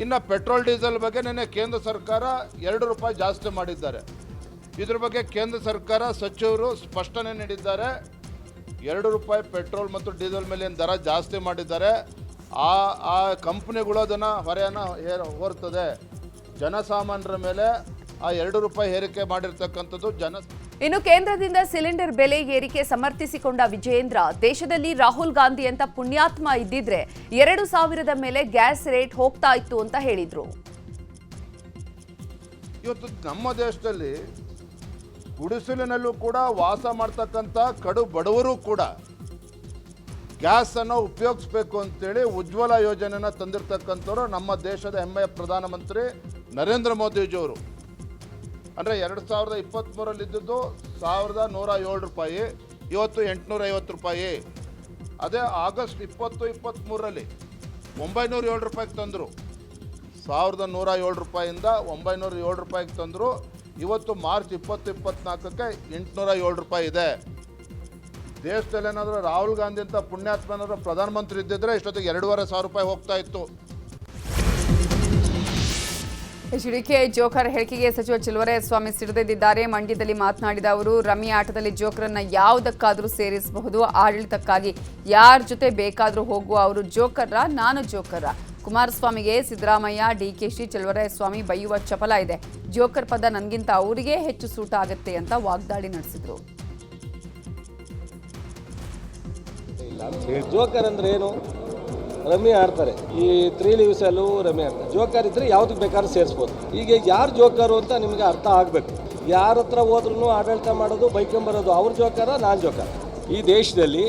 ಇನ್ನು ಪೆಟ್ರೋಲ್ ಡೀಸೆಲ್ ಬಗ್ಗೆ ನಿನ್ನೆ ಕೇಂದ್ರ ಸರ್ಕಾರ 2 ರೂಪಾಯಿ ಜಾಸ್ತಿ ಮಾಡಿದ್ದಾರೆ. ಇದ್ರ ಬಗ್ಗೆ ಕೇಂದ್ರ ಸರ್ಕಾರ ಸಚಿವರು ಸ್ಪಷ್ಟನೆ ನೀಡಿದ್ದಾರೆ. 2 ರೂಪಾಯಿ ಪೆಟ್ರೋಲ್ ಮತ್ತು ಡೀಸೆಲ್ ಮೇಲೆ ಏನು ದರ ಜಾಸ್ತಿ ಮಾಡಿದ್ದಾರೆ, ಆ ಕಂಪ್ನಿಗಳು ಅದನ್ನು ಹೊರೆಯನ್ನು ಹೊರ್ತದೆ. ಜನಸಾಮಾನ್ಯರ ಮೇಲೆ ಆ 2 ರೂಪಾಯಿ ಏರಿಕೆ ಮಾಡಿರ್ತಕ್ಕಂಥದ್ದು ಇನ್ನು ಕೇಂದ್ರದಿಂದ ಸಿಲಿಂಡರ್ ಬೆಲೆ ಏರಿಕೆ ಸಮರ್ಥಿಸಿಕೊಂಡ ವಿಜಯೇಂದ್ರ, ದೇಶದಲ್ಲಿ ರಾಹುಲ್ ಗಾಂಧಿ ಅಂತ ಪುಣ್ಯಾತ್ಮ ಇದ್ದಿದ್ರೆ 2000 ಮೇಲೆ ಗ್ಯಾಸ್ ರೇಟ್ ಹೋಗ್ತಾ ಇತ್ತು ಅಂತ ಹೇಳಿದ್ರು. ಇವತ್ತು ನಮ್ಮ ದೇಶದಲ್ಲಿ ಗುಡಿಸಲಿನಲ್ಲೂ ಕೂಡ ವಾಸ ಮಾಡ್ತಕ್ಕಂಥ ಕಡು ಬಡವರು ಕೂಡ ಗ್ಯಾಸನ್ನು ಉಪಯೋಗಿಸ್ಬೇಕು ಅಂತೇಳಿ ಉಜ್ವಲ ಯೋಜನೆಯನ್ನು ತಂದಿರತಕ್ಕಂಥವ್ರು ನಮ್ಮ ದೇಶದ ಹೆಮ್ಮೆಯ ಪ್ರಧಾನಮಂತ್ರಿ ನರೇಂದ್ರ ಮೋದಿಜಿಯವರು. ಅಂದರೆ 2023 ಇದ್ದದ್ದು 1107 ರೂಪಾಯಿ, ಇವತ್ತು 850 ರೂಪಾಯಿ. ಅದೇ ಆಗಸ್ಟ್ 2023 907 ರೂಪಾಯಿಗೆ ತಂದರು. 1107 ರೂಪಾಯಿಂದ 907 ರೂಪಾಯಿಗೆ ತಂದರು. ಇವತ್ತು ಮಾರ್ಚ್ 2024ಕ್ಕೆ 807 ರೂಪಾಯಿ ಇದೆ. ದೇಶದಲ್ಲಿ ಏನಾದರೂ ರಾಹುಲ್ ಗಾಂಧಿ ಅಂತ ಪುಣ್ಯಾತ್ಮನಾದರೂ ಪ್ರಧಾನಮಂತ್ರಿ ಇದ್ದಿದ್ರೆ ಇಷ್ಟೊತ್ತಿಗೆ 2500 ರೂಪಾಯಿ ಹೋಗ್ತಾ ಇತ್ತು. ಎಚ್ಡಿಕೆ ಜೋಕರ್ ಹೇಳಿಕೆಗೆ ಸಚಿವ ಚೆಲುವರಾಯಸ್ವಾಮಿ ಸಿಡಿದೆದ್ದಿದ್ದಾರೆ. ಮಂಡ್ಯದಲ್ಲಿ ಮಾತನಾಡಿದ ಅವರು, ರಮ್ಮಿ ಆಟದಲ್ಲಿ ಜೋಕರನ್ನ ಯಾವುದಕ್ಕಾದರೂ ಸೇರಿಸಬಹುದು, ಆಡಳಿತಕ್ಕಾಗಿ ಯಾರ ಜೊತೆ ಬೇಕಾದರೂ ಹೋಗುವ ಅವರು ಜೋಕರ್ರ, ನಾನು ಜೋಕರ್ರ. ಕುಮಾರಸ್ವಾಮಿಗೆ ಸಿದ್ದರಾಮಯ್ಯ, ಡಿಕೆಶಿ, ಚೆಲುವರಾಯಸ್ವಾಮಿ ಬೈಯುವ ಚಪಲ ಇದೆ. ಜೋಕರ್ ಪದ ನನಗಿಂತ ಅವರಿಗೆ ಹೆಚ್ಚು ಸೂಟ್ ಆಗುತ್ತೆ ಅಂತ ವಾಗ್ದಾಳಿ ನಡೆಸಿದ್ರು. ಜೋಕರ್ ಅಂದ್ರೆ ಏನು? ರಮ್ಮಿ ಆಡ್ತಾರೆ. ಈ 3 ಲೀವ್ಸಲ್ಲೂ ರಮ್ಮಿ ಆಡ್ತಾರೆ. ಜೋಕರ್ ಇದ್ರೆ ಯಾವುದಕ್ಕೆ ಬೇಕಾದ್ರೂ ಸೇರಿಸ್ಬೋದು. ಈಗ ಯಾರು ಜೋಕರು ಅಂತ ನಿಮಗೆ ಅರ್ಥ ಆಗಬೇಕು. ಯಾರ ಹತ್ರ ಹೋದ್ರೂ ಆಡಳಿತ ಮಾಡೋದು, ಬೈಕೊಂಬರೋದು ಅವ್ರ ಜೋಕರ, ನಾನು ಜೋಕರ. ಈ ದೇಶದಲ್ಲಿ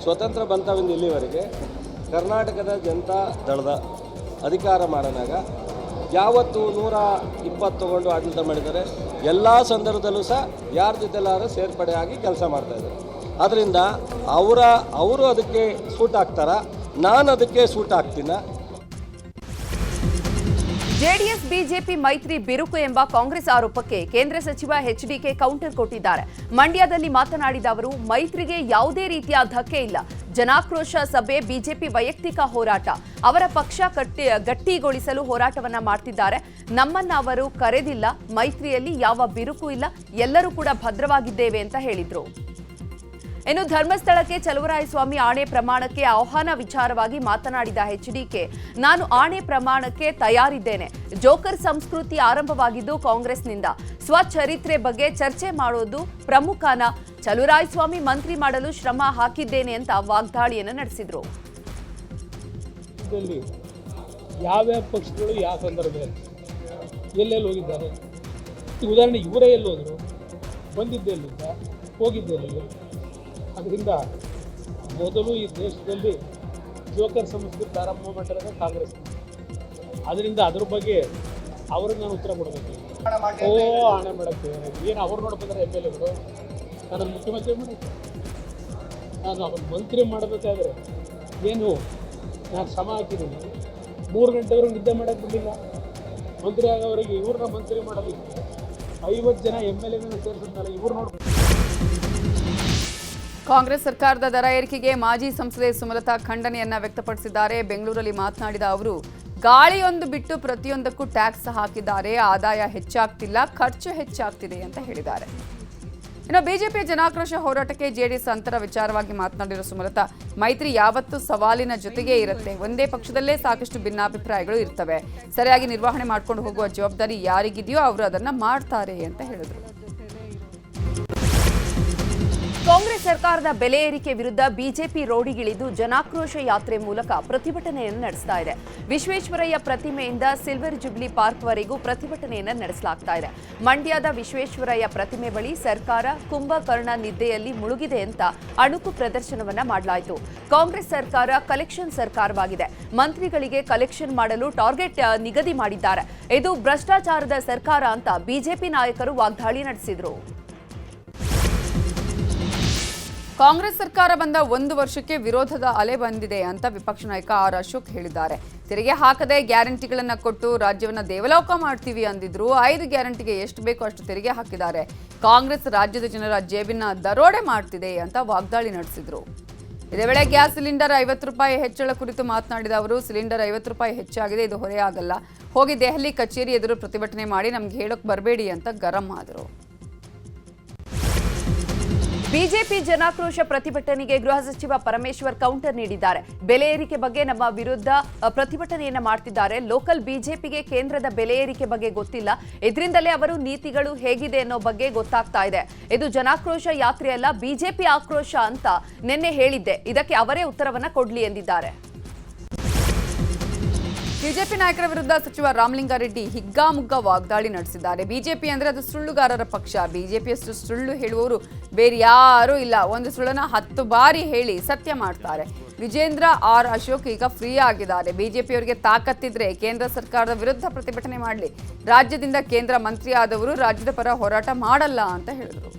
ಸ್ವತಂತ್ರ ಬಂತವಿಂದ ಇಲ್ಲಿವರೆಗೆ ಕರ್ನಾಟಕದ ಜನತಾ ದಳದ ಅಧಿಕಾರ ಮಾಡೋನಾಗ ಯಾವತ್ತು 120 ತಗೊಂಡು ಆಡಳಿತ ಮಾಡಿದ್ದಾರೆ. ಎಲ್ಲ ಸಂದರ್ಭದಲ್ಲೂ ಸಹ ಯಾರ ಜೊತೆಲಾದ್ರೂ ಸೇರ್ಪಡೆ ಆಗಿ ಕೆಲಸ ಮಾಡ್ತಾಯಿದ್ದಾರೆ. ಅದರಿಂದ ಅವರು ಅದಕ್ಕೆ ಸೂಟ್ ಆಗ್ತಾರ, ನಾನು ಅದಕ್ಕೆ ಸೂಟ್ ಆಗ್ತೀನ. ಜೆಡಿಎಸ್ ಬಿಜೆಪಿ ಮೈತ್ರಿ ಬಿರುಕು ಎಂಬ ಕಾಂಗ್ರೆಸ್ ಆರೋಪಕ್ಕೆ ಕೇಂದ್ರ ಸಚಿವ ಎಚ್ಡಿಕೆ ಕೌಂಟರ್ ಕೊಟ್ಟಿದ್ದಾರೆ. ಮಂಡ್ಯದಲ್ಲಿ ಮಾತನಾಡಿದ ಅವರು, ಮೈತ್ರಿಗೆ ಯಾವುದೇ ರೀತಿಯ ಧಕ್ಕೆ ಇಲ್ಲ. ಜನಾಕ್ರೋಶ ಸಭೆ ಬಿಜೆಪಿ ವೈಯಕ್ತಿಕ ಹೋರಾಟ. ಅವರ ಪಕ್ಷ ಗಟ್ಟಿಗೊಳಿಸಲು ಹೋರಾಟವನ್ನ ಮಾಡ್ತಿದ್ದಾರೆ. ನಮ್ಮನ್ನ ಅವರು ಕರೆದಿಲ್ಲ. ಮೈತ್ರಿಯಲ್ಲಿ ಯಾವ ಬಿರುಕು ಇಲ್ಲ. ಎಲ್ಲರೂ ಕೂಡ ಭದ್ರವಾಗಿದ್ದೇವೆ ಅಂತ ಹೇಳಿದ್ರು. ಇನ್ನು ಧರ್ಮಸ್ಥಳಕ್ಕೆ ಚೆಲುವರಾಯಸ್ವಾಮಿ ಆಣೆ ಪ್ರಮಾಣಕ್ಕೆ ಆಹ್ವಾನ ವಿಚಾರವಾಗಿ ಮಾತನಾಡಿದ ಎಚ್ಡಿಕೆ, ನಾನು ಆಣೆ ಪ್ರಮಾಣಕ್ಕೆ ತಯಾರಿದ್ದೇನೆ. ಜೋಕರ್ ಸಂಸ್ಕೃತಿ ಆರಂಭವಾಗಿದ್ದು ಕಾಂಗ್ರೆಸ್ನಿಂದ. ಸ್ವಚರಿತ್ರೆ ಬಗ್ಗೆ ಚರ್ಚೆ ಮಾಡೋದು ಪ್ರಮುಖನ. ಚೆಲುವರಾಯಸ್ವಾಮಿ ಮಂತ್ರಿ ಮಾಡಲು ಶ್ರಮ ಹಾಕಿದ್ದೇನೆ ಅಂತ ವಾಗ್ದಾಳಿಯನ್ನು ನಡೆಸಿದ್ರು. ಯಾವ್ಯಾವ ಪಕ್ಷಗಳು ಯಾವ ಸಂದರ್ಭದಲ್ಲಿ ಎಲ್ಲೆಲ್ಲಿ ಹೋಗಿದ್ದಾರೆ? ಉದಾಹರಣೆ ಇವರೇ ಎಲ್ಲಿ ಹೋದ್ರು, ಬಂದಿದ್ದೆಲ್ಲಿಂದ, ಹೋಗಿದ್ದೆಲ್ಲಿ? ಅದರಿಂದ ಮೊದಲು ಈ ದೇಶದಲ್ಲಿ ಜೋಕರ್ ಸಂಸ್ಕೃತಿ ಪ್ರಾರಂಭ ಮಾಡಿರೋದು ಕಾಂಗ್ರೆಸ್. ಅದರಿಂದ ಅದ್ರ ಬಗ್ಗೆ ಅವ್ರಿಗೆ ನಾನು ಉತ್ತರ ಕೊಡಬೇಕು. ಆಣೆ ಮಾಡೋಕ್ಕೆ ಏನು ಅವ್ರು ನೋಡ್ಕೊಂಡ್ರೆ MLAಗಳು ನಾನು ಮುಖ್ಯಮಂತ್ರಿ ಮಾಡೋಕ್ಕೆ, ನಾನು ಅವ್ರು ಮಂತ್ರಿ ಮಾಡಬೇಕಾದ್ರೆ ಏನು ನಾನು ಶ್ರಮ ಹಾಕಿದ್ದೀನಿ. 3 ಗಂಟೆವರೆಗೂ ನಿದ್ದೆ ಮಾಡೋಕ್ಕೆ ಬಿಡಲಿಲ್ಲ. ಮಂತ್ರಿ ಆಗೋವರೆಗೆ ಇವ್ರನ್ನ ಮಂತ್ರಿ ಮಾಡೋದಕ್ಕೆ 50 ಜನ MLAಗಳನ್ನ ಸೇರಿಸಿದ್ಮೇಲೆ ಇವ್ರು ನೋಡ್ಬೇಕು. ಕಾಂಗ್ರೆಸ್ ಸರ್ಕಾರದ ದರ ಏರಿಕೆಗೆ ಮಾಜಿ ಸಂಸದೆ ಸುಮಲತಾ ಖಂಡನೆಯನ್ನ ವ್ಯಕ್ತಪಡಿಸಿದ್ದಾರೆ. ಬೆಂಗಳೂರಲ್ಲಿ ಮಾತನಾಡಿದ ಅವರು, ಗಾಳಿಯೊಂದು ಬಿಟ್ಟು ಪ್ರತಿಯೊಂದಕ್ಕೂ ಟ್ಯಾಕ್ಸ್ ಹಾಕಿದ್ದಾರೆ. ಆದಾಯ ಹೆಚ್ಚಾಗ್ತಿಲ್ಲ, ಖರ್ಚು ಹೆಚ್ಚಾಗ್ತಿದೆ ಅಂತ ಹೇಳಿದ್ದಾರೆ. ಇನ್ನು ಬಿಜೆಪಿಯ ಜನಾಕ್ರೋಶ ಹೋರಾಟಕ್ಕೆ ಜೆಡಿಎಸ್ ಅಂತರ ವಿಚಾರವಾಗಿ ಮಾತನಾಡಿರುವ ಸುಮಲತಾ, ಮೈತ್ರಿ ಯಾವತ್ತೂ ಸವಾಲಿನ ಜೊತೆಗೇ ಇರುತ್ತೆ. ಒಂದೇ ಪಕ್ಷದಲ್ಲೇ ಸಾಕಷ್ಟು ಭಿನ್ನಾಭಿಪ್ರಾಯಗಳು ಇರ್ತವೆ. ಸರಿಯಾಗಿ ನಿರ್ವಹಣೆ ಮಾಡ್ಕೊಂಡು ಹೋಗುವ ಜವಾಬ್ದಾರಿ ಯಾರಿಗಿದೆಯೋ ಅವರು ಅದನ್ನ ಮಾಡ್ತಾರೆ ಅಂತ ಹೇಳಿದರು. ಕಾಂಗ್ರೆಸ್ ಸರ್ಕಾರದ ಬೆಲೆ ಏರಿಕೆ ವಿರುದ್ಧ ಬಿಜೆಪಿ ರೋಡಿಗಿಳಿದು ಜನಾಕ್ರೋಶ ಯಾತ್ರೆ ಮೂಲಕ ಪ್ರತಿಭಟನೆಯನ್ನು ನಡೆಸ್ತಾ ಇದೆ. ವಿಶ್ವೇಶ್ವರಯ್ಯ ಪ್ರತಿಮೆಯಿಂದ ಸಿಲ್ವರ್ ಜುಬ್ಲಿ ಪಾರ್ಕ್ವರೆಗೂ ಪ್ರತಿಭಟನೆಯನ್ನು ನಡೆಸಲಾಗ್ತಾ ಇದೆ. ಮಂಡ್ಯದ ವಿಶ್ವೇಶ್ವರಯ್ಯ ಪ್ರತಿಮೆ ಬಳಿ ಸರ್ಕಾರ ಕುಂಭಕರ್ಣ ನಿದ್ದೆಯಲ್ಲಿ ಮುಳುಗಿದೆ ಅಂತ ಅಣುಕು ಪ್ರದರ್ಶನವನ್ನ ಮಾಡಲಾಯಿತು. ಕಾಂಗ್ರೆಸ್ ಸರ್ಕಾರ ಕಲೆಕ್ಷನ್ ಸರ್ಕಾರವಾಗಿದೆ. ಮಂತ್ರಿಗಳಿಗೆ ಕಲೆಕ್ಷನ್ ಮಾಡಲು ಟಾರ್ಗೆಟ್ ನಿಗದಿ ಮಾಡಿದ್ದಾರೆ. ಇದು ಭ್ರಷ್ಟಾಚಾರದ ಸರ್ಕಾರ ಅಂತ ಬಿಜೆಪಿ ನಾಯಕರು ವಾಗ್ದಾಳಿ ನಡೆಸಿದರು. ಕಾಂಗ್ರೆಸ್ ಸರ್ಕಾರ ಬಂದ 1 ವರ್ಷಕ್ಕೆ ವಿರೋಧದ ಅಲೆ ಬಂದಿದೆ ಅಂತ ವಿಪಕ್ಷ ನಾಯಕ ಆರ್ ಅಶೋಕ್ ಹೇಳಿದ್ದಾರೆ. ತೆರಿಗೆ ಹಾಕದೆ ಗ್ಯಾರಂಟಿಗಳನ್ನು ಕೊಟ್ಟು ರಾಜ್ಯವನ್ನು ದೇವಲೋಕ ಮಾಡ್ತೀವಿ ಅಂದಿದ್ರು. 5 ಗ್ಯಾರಂಟಿಗೆ ಎಷ್ಟು ಬೇಕೋ ಅಷ್ಟು ತೆರಿಗೆ ಹಾಕಿದ್ದಾರೆ. ಕಾಂಗ್ರೆಸ್ ರಾಜ್ಯದ ಜನರ ಜೇಬಿನ ದರೋಡೆ ಮಾಡ್ತಿದೆ ಅಂತ ವಾಗ್ದಾಳಿ ನಡೆಸಿದ್ರು. ಇದೇ ವೇಳೆ ಗ್ಯಾಸ್ ಸಿಲಿಂಡರ್ 50 ರೂಪಾಯಿ ಹೆಚ್ಚಳ ಕುರಿತು ಮಾತನಾಡಿದ ಅವರು, ಸಿಲಿಂಡರ್ 50 ರೂಪಾಯಿ ಹೆಚ್ಚಾಗಿದೆ, ಇದು ಹೊರೆಯಾಗಲ್ಲ. ಹೋಗಿ ದೆಹಲಿ ಕಚೇರಿ ಎದುರು ಪ್ರತಿಭಟನೆ ಮಾಡಿ ನಮ್ಗೆ ಹೇಳೋಕೆ ಬರಬೇಡಿ ಅಂತ ಗರಂ ಆದರು. ಬಿಜೆಪಿ ಜನಾಕ್ರೋಶ ಪ್ರತಿಭಟನೆಗೆ ಗೃಹ ಸಚಿವ ಪರಮೇಶ್ವರ್ ಕೌಂಟರ್ ನೀಡಿದ್ದಾರೆ. ಬೆಲೆ ಏರಿಕೆ ಬಗ್ಗೆ ನಮ್ಮ ವಿರುದ್ಧ ಪ್ರತಿಭಟನೆಯನ್ನ ಮಾಡ್ತಿದ್ದಾರೆ. ಲೋಕಲ್ ಬಿಜೆಪಿಗೆ ಕೇಂದ್ರದ ಬೆಲೆ ಏರಿಕೆ ಬಗ್ಗೆ ಗೊತ್ತಿಲ್ಲ. ಇದರಿಂದಲೇ ಅವರು ನೀತಿಗಳು ಹೇಗಿದೆ ಅನ್ನೋ ಬಗ್ಗೆ ಗೊತ್ತಾಗ್ತಾ ಇದೆ. ಇದು ಜನಾಕ್ರೋಶ ಯಾತ್ರೆ ಅಲ್ಲ, ಬಿಜೆಪಿ ಆಕ್ರೋಶ ಅಂತ ನಿನ್ನೆ ಹೇಳಿದ್ದೆ. ಇದಕ್ಕೆ ಅವರೇ ಉತ್ತರವನ್ನ ಕೊಡ್ಲಿ ಎಂದಿದ್ದಾರೆ. ಬಿಜೆಪಿ ನಾಯಕರ ವಿರುದ್ಧ ಸಚಿವ ರಾಮಲಿಂಗಾರೆಡ್ಡಿ ಹಿಗ್ಗಾಮುಗ್ಗಾ ವಾಗ್ದಾಳಿ ನಡೆಸಿದ್ದಾರೆ. ಬಿಜೆಪಿ ಅಂದ್ರೆ ಅದು ಸುಳ್ಳುಗಾರರ ಪಕ್ಷ. ಬಿಜೆಪಿಯಷ್ಟು ಸುಳ್ಳು ಹೇಳುವವರು ಬೇರೆ ಯಾರೂ ಇಲ್ಲ. ಒಂದು ಸುಳ್ಳನ್ನ 10 ಬಾರಿ ಹೇಳಿ ಸತ್ಯ ಮಾಡ್ತಾರೆ. ವಿಜೇಂದ್ರ ಆರ್ ಅಶೋಕ್ ಈಗ ಫ್ರೀ ಆಗಿದ್ದಾರೆ. ಬಿಜೆಪಿಯವರಿಗೆ ತಾಕತ್ತಿದ್ರೆ ಕೇಂದ್ರ ಸರ್ಕಾರದ ವಿರುದ್ಧ ಪ್ರತಿಭಟನೆ ಮಾಡಲಿ. ರಾಜ್ಯದಿಂದ ಕೇಂದ್ರ ಮಂತ್ರಿ ಆದವರು ರಾಜ್ಯದ ಪರ ಹೋರಾಟ ಮಾಡಲ್ಲ ಅಂತ ಹೇಳಿದರು.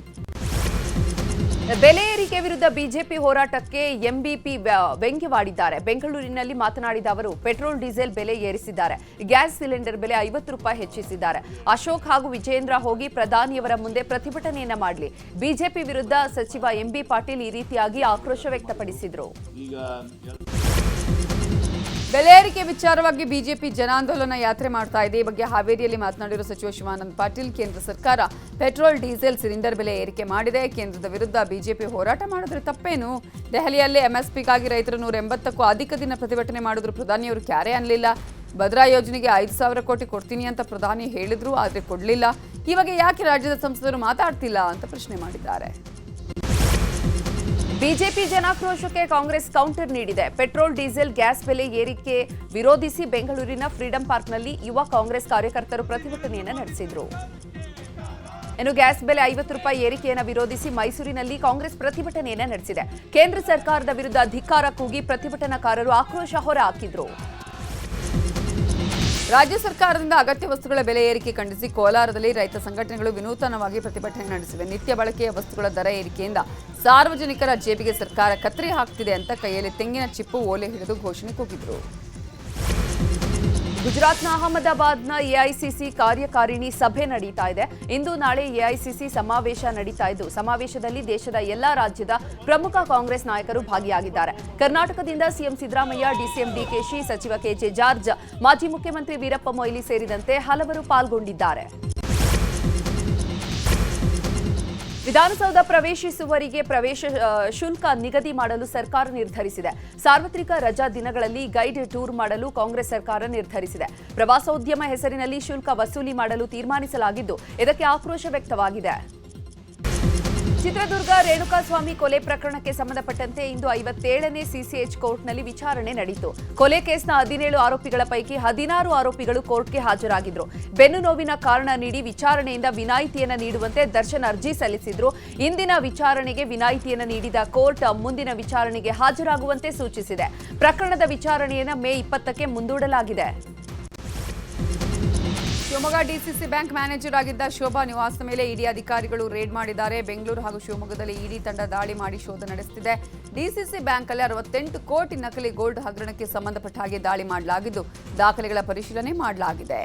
ಬೆಲೆ ಏರಿಕೆ ವಿರುದ್ಧ ಬಿಜೆಪಿ ಹೋರಾಟಕ್ಕೆ ಎಂಬಿಪಿ ವ್ಯಂಗ್ಯವಾಡಿದ್ದಾರೆ. ಬೆಂಗಳೂರಿನಲ್ಲಿ ಮಾತನಾಡಿದ ಅವರು, ಪೆಟ್ರೋಲ್ ಡೀಸೆಲ್ ಬೆಲೆ ಏರಿಸಿದ್ದಾರೆ. ಗ್ಯಾಸ್ ಸಿಲಿಂಡರ್ ಬೆಲೆ 50 ರೂಪಾಯಿ ಹೆಚ್ಚಿಸಿದ್ದಾರೆ. ಅಶೋಕ್ ಹಾಗೂ ವಿಜೇಂದ್ರ ಹೋಗಿ ಪ್ರಧಾನಿಯವರ ಮುಂದೆ ಪ್ರತಿಭಟನೆಯನ್ನ ಮಾಡಲಿ. ಬಿಜೆಪಿ ವಿರುದ್ಧ ಸಚಿವ ಎಂಬಿ ಪಾಟೀಲ್ ಈ ರೀತಿಯಾಗಿ ಆಕ್ರೋಶ ವ್ಯಕ್ತಪಡಿಸಿದರು. ಬೆಲೆ ಏರಿಕೆ ವಿಚಾರವಾಗಿ ಬಿಜೆಪಿ ಜನಾಂದೋಲನ ಯಾತ್ರೆ ಮಾಡ್ತಾ ಇದೆ. ಈ ಬಗ್ಗೆ ಹಾವೇರಿಯಲ್ಲಿ ಮಾತನಾಡಿರುವ ಸಚಿವ ಶಿವಾನಂದ ಪಾಟೀಲ್, ಕೇಂದ್ರ ಸರ್ಕಾರ ಪೆಟ್ರೋಲ್ ಡೀಸೆಲ್ ಸಿಲಿಂಡರ್ ಬೆಲೆ ಏರಿಕೆ ಮಾಡಿದೆ. ಕೇಂದ್ರದ ವಿರುದ್ಧ ಬಿಜೆಪಿ ಹೋರಾಟ ಮಾಡಿದ್ರೆ ತಪ್ಪೇನು? ದೆಹಲಿಯಲ್ಲಿ ಎಂಎಸ್ಪಿಗಾಗಿ ರೈತರು 180ಕ್ಕೂ ಅಧಿಕ ದಿನ ಪ್ರತಿಭಟನೆ ಮಾಡಿದ್ರು. ಪ್ರಧಾನಿಯವರು ಕ್ಯಾರೆ ಅನ್ನಲಿಲ್ಲ. ಭದ್ರಾ ಯೋಜನೆಗೆ 5,000 ಕೋಟಿ ಕೊಡ್ತೀನಿ ಅಂತ ಪ್ರಧಾನಿ ಹೇಳಿದ್ರು, ಆದರೆ ಕೊಡಲಿಲ್ಲ. ಈ ಬಗ್ಗೆ ಯಾಕೆ ರಾಜ್ಯದ ಸಂಸದರು ಮಾತಾಡ್ತಿಲ್ಲ ಅಂತ ಪ್ರಶ್ನೆ ಮಾಡಿದ್ದಾರೆ. ಬಿಜೆಪಿ ಜನಾಕ್ರೋಶಕ್ಕೆ ಕಾಂಗ್ರೆಸ್ ಕೌಂಟರ್ ನೀಡಿದೆ. ಪೆಟ್ರೋಲ್ ಡೀಸೆಲ್ ಗ್ಯಾಸ್ ಬೆಲೆ ಏರಿಕೆ ವಿರೋಧಿಸಿ ಬೆಂಗಳೂರಿನ ಫ್ರೀಡಂ ಪಾರ್ಕ್ನಲ್ಲಿ ಯುವ ಕಾಂಗ್ರೆಸ್ ಕಾರ್ಯಕರ್ತರು ಪ್ರತಿಭಟನೆಯನ್ನು ನಡೆಸಿದರು. ಇನ್ನು ಗ್ಯಾಸ್ ಬೆಲೆ 50 ರೂಪಾಯಿ ಏರಿಕೆಯನ್ನು ವಿರೋಧಿಸಿ ಮೈಸೂರಿನಲ್ಲಿ ಕಾಂಗ್ರೆಸ್ ಪ್ರತಿಭಟನೆಯನ್ನು ನಡೆಸಿದೆ. ಕೇಂದ್ರ ಸರ್ಕಾರದ ವಿರುದ್ಧ ಧಿಕ್ಕಾರ ಕೂಗಿ ಪ್ರತಿಭಟನಾಕಾರರು ಆಕ್ರೋಶ ಹೊರಹಾಕಿದ್ರು. ರಾಜ್ಯ ಸರ್ಕಾರದಿಂದ ಅಗತ್ಯ ವಸ್ತುಗಳ ಬೆಲೆ ಏರಿಕೆ ಖಂಡಿಸಿ ಕೋಲಾರದಲ್ಲಿ ರೈತ ಸಂಘಟನೆಗಳು ವಿನೂತನವಾಗಿ ಪ್ರತಿಭಟನೆ ನಡೆಸಿವೆ. ನಿತ್ಯ ಬಳಕೆಯ ವಸ್ತುಗಳ ದರ ಏರಿಕೆಯಿಂದ ಸಾರ್ವಜನಿಕರ ಜೇಬಿಗೆ ಸರ್ಕಾರ ಕತ್ತರಿ ಹಾಕ್ತಿದೆ ಅಂತ ಕೈಯಲ್ಲಿ ತೆಂಗಿನ ಚಿಪ್ಪು ಓಲೆ ಹಿಡಿದು ಘೋಷಣೆ ಕೂಗಿದ್ರು. ಗುಜರಾತ್ನ ಅಹಮದಾಬಾದ್ನ ಎಐಸಿಸಿ ಕಾರ್ಯಕಾರಿಣಿ ಸಭೆ ನಡೀತಾ ಇದೆ. ಇಂದು ನಾಳೆ ಎಐಸಿಸಿ ಸಮಾವೇಶ ನಡೀತಾ ಇದ್ದು, ಸಮಾವೇಶದಲ್ಲಿ ದೇಶದ ಎಲ್ಲಾ ರಾಜ್ಯದ ಪ್ರಮುಖ ಕಾಂಗ್ರೆಸ್ ನಾಯಕರು ಭಾಗಿಯಾಗಿದ್ದಾರೆ. ಕರ್ನಾಟಕದಿಂದ ಸಿಎಂ ಸಿದ್ದರಾಮಯ್ಯ, ಡಿಸಿಎಂ ಡಿಕೆಶಿ, ಸಚಿವ ಕೆಜೆ ಜಾರ್ಜ್, ಮಾಜಿ ಮುಖ್ಯಮಂತ್ರಿ ವೀರಪ್ಪ ಮೊಯ್ಲಿ ಸೇರಿದಂತೆ ಹಲವರು ಪಾಲ್ಗೊಂಡಿದ್ದಾರೆ. ವಿಧಾನಸೌಧ ಪ್ರವೇಶಿಸುವವರಿಗೆ ಪ್ರವೇಶ ಶುಲ್ಕ ನಿಗದಿ ಮಾಡಲು ಸರ್ಕಾರ ನಿರ್ಧರಿಸಿದೆ. ಸಾರ್ವತ್ರಿಕ ರಜಾ ದಿನಗಳಲ್ಲಿ ಗೈಡ್ ಟೂರ್ ಮಾಡಲು ಕಾಂಗ್ರೆಸ್ ಸರ್ಕಾರ ನಿರ್ಧರಿಸಿದೆ. ಪ್ರವಾಸೋದ್ಯಮ ಹೆಸರಿನಲ್ಲಿ ಶುಲ್ಕ ವಸೂಲಿ ಮಾಡಲು ತೀರ್ಮಾನಿಸಲಾಗಿದ್ದು, ಇದಕ್ಕೆ ಆಕ್ರೋಶ ವ್ಯಕ್ತವಾಗಿದೆ. ಚಿತ್ರದುರ್ಗ ರೇಣುಕಾಸ್ವಾಮಿ ಕೊಲೆ ಪ್ರಕರಣಕ್ಕೆ ಸಂಬಂಧಪಟ್ಟಂತೆ ಇಂದು 57ನೇ ಸಿಸಿಎಚ್ ಕೋರ್ಟ್ನಲ್ಲಿ ವಿಚಾರಣೆ ನಡೆಯಿತು. ಕೊಲೆ ಕೇಸ್ನ 17 ಆರೋಪಿಗಳ ಪೈಕಿ 16 ಆರೋಪಿಗಳು ಕೋರ್ಟ್ಗೆ ಹಾಜರಾಗಿದ್ರು. ಬೆನ್ನು ನೋವಿನ ಕಾರಣ ನೀಡಿ ವಿಚಾರಣೆಯಿಂದ ವಿನಾಯಿತಿಯನ್ನು ನೀಡುವಂತೆ ದರ್ಶನ್ ಅರ್ಜಿ ಸಲ್ಲಿಸಿದ್ರು. ಇಂದಿನ ವಿಚಾರಣೆಗೆ ವಿನಾಯಿತಿಯನ್ನು ನೀಡಿದ ಕೋರ್ಟ್ ಮುಂದಿನ ವಿಚಾರಣೆಗೆ ಹಾಜರಾಗುವಂತೆ ಸೂಚಿಸಿದೆ. ಪ್ರಕರಣದ ವಿಚಾರಣೆಯನ್ನು ಮೇ 20ಕ್ಕೆ ಮುಂದೂಡಲಾಗಿದೆ. ಶಿವಮೊಗ್ಗ ಡಿಸಿಸಿ ಬ್ಯಾಂಕ್ ಮ್ಯಾನೇಜರ್ ಆಗಿದ್ದ ಶೋಭಾ ನಿವಾಸದ ಮೇಲೆ ಇಡಿ ಅಧಿಕಾರಿಗಳು ರೇಡ್ ಮಾಡಿದ್ದಾರೆ. ಬೆಂಗಳೂರು ಹಾಗೂ ಶಿವಮೊಗ್ಗದಲ್ಲಿ ಇಡಿ ತಂಡ ದಾಳಿ ಮಾಡಿ ಶೋಧ ನಡೆಸುತ್ತಿದೆ. ಡಿಸಿಸಿ ಬ್ಯಾಂಕಲ್ಲಿ 68 ಕೋಟಿ ನಕಲಿ ಗೋಲ್ಡ್ ಹಗರಣಕ್ಕೆ ಸಂಬಂಧಪಟ್ಟ ಹಾಗೆ ದಾಳಿ ಮಾಡಲಾಗಿದ್ದು, ದಾಖಲೆಗಳ ಪರಿಶೀಲನೆ ಮಾಡಲಾಗಿದೆ.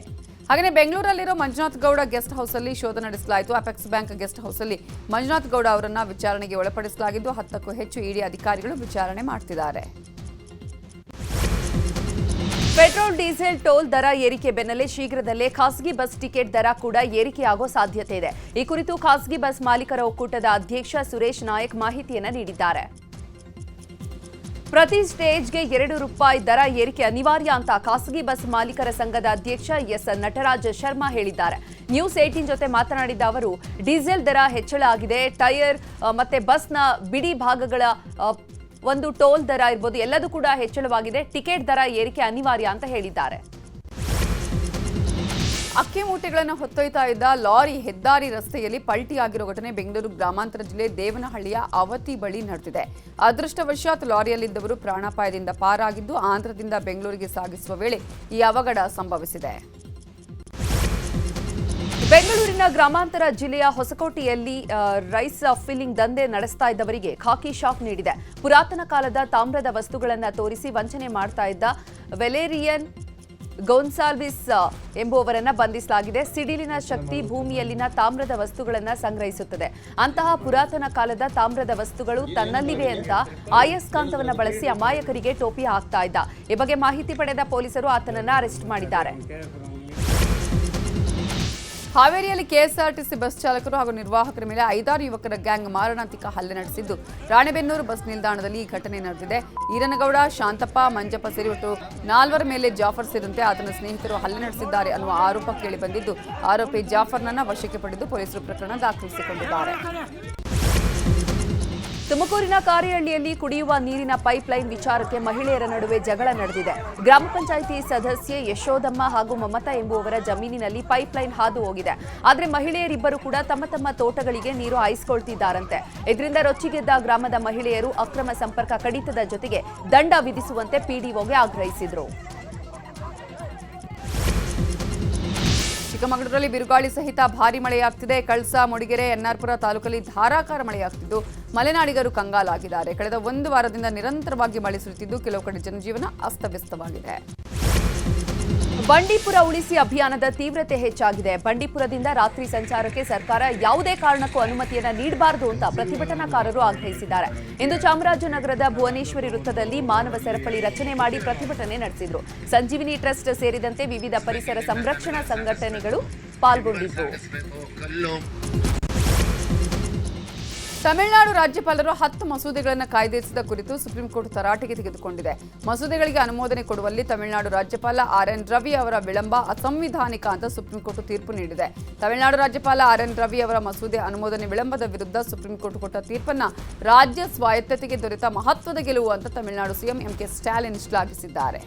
ಹಾಗೆಯೇ ಬೆಂಗಳೂರಲ್ಲಿರೋ ಮಂಜುನಾಥ್ ಗೌಡ ಗೆಸ್ಟ್ ಹೌಸಲ್ಲಿ ಶೋಧ ನಡೆಸಲಾಯಿತು. ಅಪೆಕ್ಸ್ ಬ್ಯಾಂಕ್ ಗೆಸ್ಟ್ ಹೌಸಲ್ಲಿ ಮಂಜುನಾಥ್ ಗೌಡ ಅವರನ್ನ ವಿಚಾರಣೆಗೆ ಒಳಪಡಿಸಲಾಗಿದ್ದು, 10ಕ್ಕೂ ಹೆಚ್ಚು ಇಡಿ ಅಧಿಕಾರಿಗಳು ವಿಚಾರಣೆ ಮಾಡ್ತಿದ್ದಾರೆ. ಪೆಟ್ರೋಲ್ ಡೀಸೆಲ್ ಟೋಲ್ ದರ ಏರಿಕೆ ಬೆನ್ನಲ್ಲೇ ಶೀಘ್ರದಲ್ಲೇ ಖಾಸಗಿ ಬಸ್ ಟಿಕೆಟ್ ದರ ಕೂಡ ಏರಿಕೆಯಾಗೋ ಸಾಧ್ಯತೆ ಇದೆ. ಈ ಕುರಿತು ಖಾಸಗಿ ಬಸ್ ಮಾಲೀಕರ ಒಕ್ಕೂಟದ ಅಧ್ಯಕ್ಷ ಸುರೇಶ್ ನಾಯಕ್ ಮಾಹಿತಿಯನ್ನು ನೀಡಿದ್ದಾರೆ. ಪ್ರತಿ ಸ್ಟೇಜ್ಗೆ 2 ರೂಪಾಯಿ ದರ ಏರಿಕೆ ಅನಿವಾರ್ಯ ಅಂತ ಖಾಸಗಿ ಬಸ್ ಮಾಲೀಕರ ಸಂಘದ ಅಧ್ಯಕ್ಷ ಎಸ್ ನಟರಾಜ್ ಶರ್ಮಾ ಹೇಳಿದ್ದಾರೆ. ನ್ಯೂಸ್ 18 ಜೊತೆ ಮಾತನಾಡಿದ ಅವರು, ಡೀಸೆಲ್ ದರ ಹೆಚ್ಚಳ ಆಗಿದೆ. ಟೈರ್ ಮತ್ತೆ ಬಸ್ನ ಬಿಡಿ ಭಾಗಗಳ ಒಂದು ಟೋಲ್ ದರ ಇರ್ಬೋದು, ಎಲ್ಲದೂ ಕೂಡ ಹೆಚ್ಚಳವಾಗಿದೆ. ಟಿಕೆಟ್ ದರ ಏರಿಕೆ ಅನಿವಾರ್ಯ ಅಂತ ಹೇಳಿದ್ದಾರೆ. ಅಕ್ಕಿ ಮೂಟೆಗಳನ್ನು ಹೊತ್ತೊಯ್ತಾ ಇದ್ದ ಲಾರಿ ಹೆದ್ದಾರಿ ರಸ್ತೆಯಲ್ಲಿ ಪಲ್ಟಿಯಾಗಿರೋ ಘಟನೆ ಬೆಂಗಳೂರು ಗ್ರಾಮಾಂತರ ಜಿಲ್ಲೆ ದೇವನಹಳ್ಳಿಯ ಅವತಿ ಬಳಿ ನಡೆದಿದೆ. ಅದೃಷ್ಟವಶಾತ್ ಲಾರಿಯಲ್ಲಿದ್ದವರು ಪ್ರಾಣಾಪಾಯದಿಂದ ಪಾರಾಗಿದ್ದು, ಆಂಧ್ರದಿಂದ ಬೆಂಗಳೂರಿಗೆ ಸಾಗಿಸುವ ವೇಳೆ ಈ ಅವಘಡ ಸಂಭವಿಸಿದೆ. ಬೆಂಗಳೂರಿನ ಗ್ರಾಮಾಂತರ ಜಿಲ್ಲೆಯ ಹೊಸಕೋಟೆಯಲ್ಲಿ ರೈಸ್ ಫಿಲ್ಲಿಂಗ್ ದಂಧೆ ನಡೆಸ್ತಾ ಇದ್ದವರಿಗೆ ಖಾಕಿ ಶಾಕ್ ನೀಡಿದೆ. ಪುರಾತನ ಕಾಲದ ತಾಮ್ರದ ವಸ್ತುಗಳನ್ನು ತೋರಿಸಿ ವಂಚನೆ ಮಾಡ್ತಾ ಇದ್ದ ವೆಲೇರಿಯನ್ ಗೋನ್ಸಾಲ್ವಿಸ್ ಎಂಬುವವರನ್ನ ಬಂಧಿಸಲಾಗಿದೆ. ಸಿಡಿಲಿನ ಶಕ್ತಿ ಭೂಮಿಯಲ್ಲಿನ ತಾಮ್ರದ ವಸ್ತುಗಳನ್ನು ಸಂಗ್ರಹಿಸುತ್ತದೆ. ಅಂತಹ ಪುರಾತನ ಕಾಲದ ತಾಮ್ರದ ವಸ್ತುಗಳು ತನ್ನಲ್ಲಿವೆ ಅಂತ ಅಯಸ್ಕಾಂತವನ್ನು ಬಳಸಿ ಅಮಾಯಕರಿಗೆ ಟೋಪಿ ಹಾಕ್ತಾ ಇದ್ದ. ಈ ಬಗ್ಗೆ ಮಾಹಿತಿ ಪಡೆದ ಪೊಲೀಸರು ಆತನನ್ನ ಅರೆಸ್ಟ್ ಮಾಡಿದ್ದಾರೆ. ಹಾವೇರಿಯಲ್ಲಿ ಕೆಎಸ್ಆರ್ಟಿಸಿ ಬಸ್ ಚಾಲಕರು ಹಾಗೂ ನಿರ್ವಾಹಕರ ಮೇಲೆ 5-6 ಯುವಕರ ಗ್ಯಾಂಗ್ ಮಾರಣಾಂತಿಕ ಹಲ್ಲೆ ನಡೆಸಿದ್ದು, ರಾಣೆಬೆನ್ನೂರು ಬಸ್ ನಿಲ್ದಾಣದಲ್ಲಿ ಈ ಘಟನೆ ನಡೆದಿದೆ. ಈರನಗೌಡ, ಶಾಂತಪ್ಪ, ಮಂಜಪ್ಪ ಸೇರಿ ಒಟ್ಟು 4 ಮೇಲೆ ಜಾಫರ್ ಸೇರಿದಂತೆ ಆತನ ಸ್ನೇಹಿತರು ಹಲ್ಲೆ ನಡೆಸಿದ್ದಾರೆ ಅನ್ನುವ ಆರೋಪ ಕೇಳಿಬಂದಿದ್ದು, ಆರೋಪಿ ಜಾಫರ್ನನ್ನ ವಶಕ್ಕೆ ಪಡೆದು ಪೊಲೀಸರು ಪ್ರಕರಣ ದಾಖಲಿಸಿಕೊಂಡಿದ್ದಾರೆ. ತುಮಕೂರಿನ ಕಾರಿಹಳ್ಳಿಯಲ್ಲಿ ಕುಡಿಯುವ ನೀರಿನ ಪೈಪ್ಲೈನ್ ವಿಚಾರಕ್ಕೆ ಮಹಿಳೆಯರ ನಡುವೆ ಜಗಳ ನಡೆದಿದೆ. ಗ್ರಾಮ ಪಂಚಾಯಿತಿ ಸದಸ್ಯೆ ಯಶೋದಮ್ಮ ಹಾಗೂ ಮಮತಾ ಎಂಬುವವರ ಜಮೀನಿನಲ್ಲಿ ಪೈಪ್ಲೈನ್ ಹಾದು ಹೋಗಿದೆ. ಆದರೆ ಮಹಿಳೆಯರಿಬ್ಬರು ಕೂಡ ತಮ್ಮ ತಮ್ಮ ತೋಟಗಳಿಗೆ ನೀರು ಹಾಯಿಸಿಕೊಳ್ತಿದ್ದಾರಂತೆ. ಇದರಿಂದ ರೊಚ್ಚಿಗೆದ್ದ ಗ್ರಾಮದ ಮಹಿಳೆಯರು ಅಕ್ರಮ ಸಂಪರ್ಕ ಕಡಿತದ ಜೊತೆಗೆ ದಂಡ ವಿಧಿಸುವಂತೆ ಪಿಡಿಒಗೆ ಆಗ್ರಹಿಸಿದರು. ಚಿಕ್ಕಮಗಳೂರಲ್ಲಿ ಬಿರುಗಾಳಿ ಸಹಿತ ಭಾರೀ ಮಳೆಯಾಗ್ತಿದೆ. ಕಳಸಾ, ಮೂಡಿಗೆರೆ, ಎನ್ಆರ್ಪುರ ತಾಲೂಕಲ್ಲಿ ಧಾರಾಕಾರ ಮಳೆಯಾಗ್ತಿದ್ದು ಮಲೆನಾಡಿಗರು ಕಂಗಾಲಾಗಿದ್ದಾರೆ. ಕಳೆದ 1 ವಾರದಿಂದ ನಿರಂತರವಾಗಿ ಮಳೆ ಸುರಿಯುತ್ತಿದ್ದು ಕೆಲವು ಕಡೆ ಜನಜೀವನ ಅಸ್ತವ್ಯಸ್ತವಾಗಿದೆ. ಬಂಡೀಪುರ ಉಳಿಸಿ ಅಭಿಯಾನದ ತೀವ್ರತೆ ಹೆಚ್ಚಾಗಿದೆ. ಬಂಡೀಪುರದಿಂದ ರಾತ್ರಿ ಸಂಚಾರಕ್ಕೆ ಸರ್ಕಾರ ಯಾವುದೇ ಕಾರಣಕ್ಕೂ ಅನುಮತಿಯನ್ನ ನೀಡಬಾರದು ಅಂತ ಪ್ರತಿಭಟನಾಕಾರರು ಆಗ್ರಹಿಸಿದ್ದಾರೆ. ಇಂದು ಚಾಮರಾಜನಗರದ ಭುವನೇಶ್ವರಿ ವೃತ್ತದಲ್ಲಿ ಮಾನವ ಸರಪಳಿ ರಚನೆ ಮಾಡಿ ಪ್ರತಿಭಟನೆ ನಡೆಸಿದ್ರು. ಸಂಜೀವಿನಿ ಟ್ರಸ್ಟ್ ಸೇರಿದಂತೆ ವಿವಿಧ ಪರಿಸರ ಸಂರಕ್ಷಣಾ ಸಂಘಟನೆಗಳು ಪಾಲ್ಗೊಂಡಿದ್ದರು. ತಮಿಳುನಾಡು ರಾಜ್ಯಪಾಲರು 10 ಮಸೂದೆಗಳನ್ನು ಕಾಯ್ದಿರಿಸಿದ ಕುರಿತು ಸುಪ್ರೀಂ ಕೋರ್ಟ್ ತರಾಟೆಗೆ ತೆಗೆದುಕೊಂಡಿದೆ. ಮಸೂದೆಗಳಿಗೆ ಅನುಮೋದನೆ ಕೊಡುವಲ್ಲಿ ತಮಿಳುನಾಡು ರಾಜ್ಯಪಾಲ RN ರವಿ ಅವರ ವಿಳಂಬ ಅಸಂವಿಧಾನಿಕ ಅಂತ ಸುಪ್ರೀಂ ಕೋರ್ಟ್ ತೀರ್ಪು ನೀಡಿದೆ. ತಮಿಳುನಾಡು ರಾಜ್ಯಪಾಲ RN ರವಿ ಅವರ ಮಸೂದೆ ಅನುಮೋದನೆ ವಿಳಂಬದ ವಿರುದ್ಧ ಸುಪ್ರೀಂ ಕೋರ್ಟ್ ಕೊಟ್ಟ ತೀರ್ಪನ್ನ ರಾಜ್ಯ ಸ್ವಾಯತ್ತತೆಗೆ ದೊರೆತ ಮಹತ್ವದ ಗೆಲುವು ಅಂತ ತಮಿಳುನಾಡು ಸಿಎಂ MK ಸ್ಟಾಲಿನ್ ಶ್ಲಾಘಿಸಿದ್ದಾರೆ.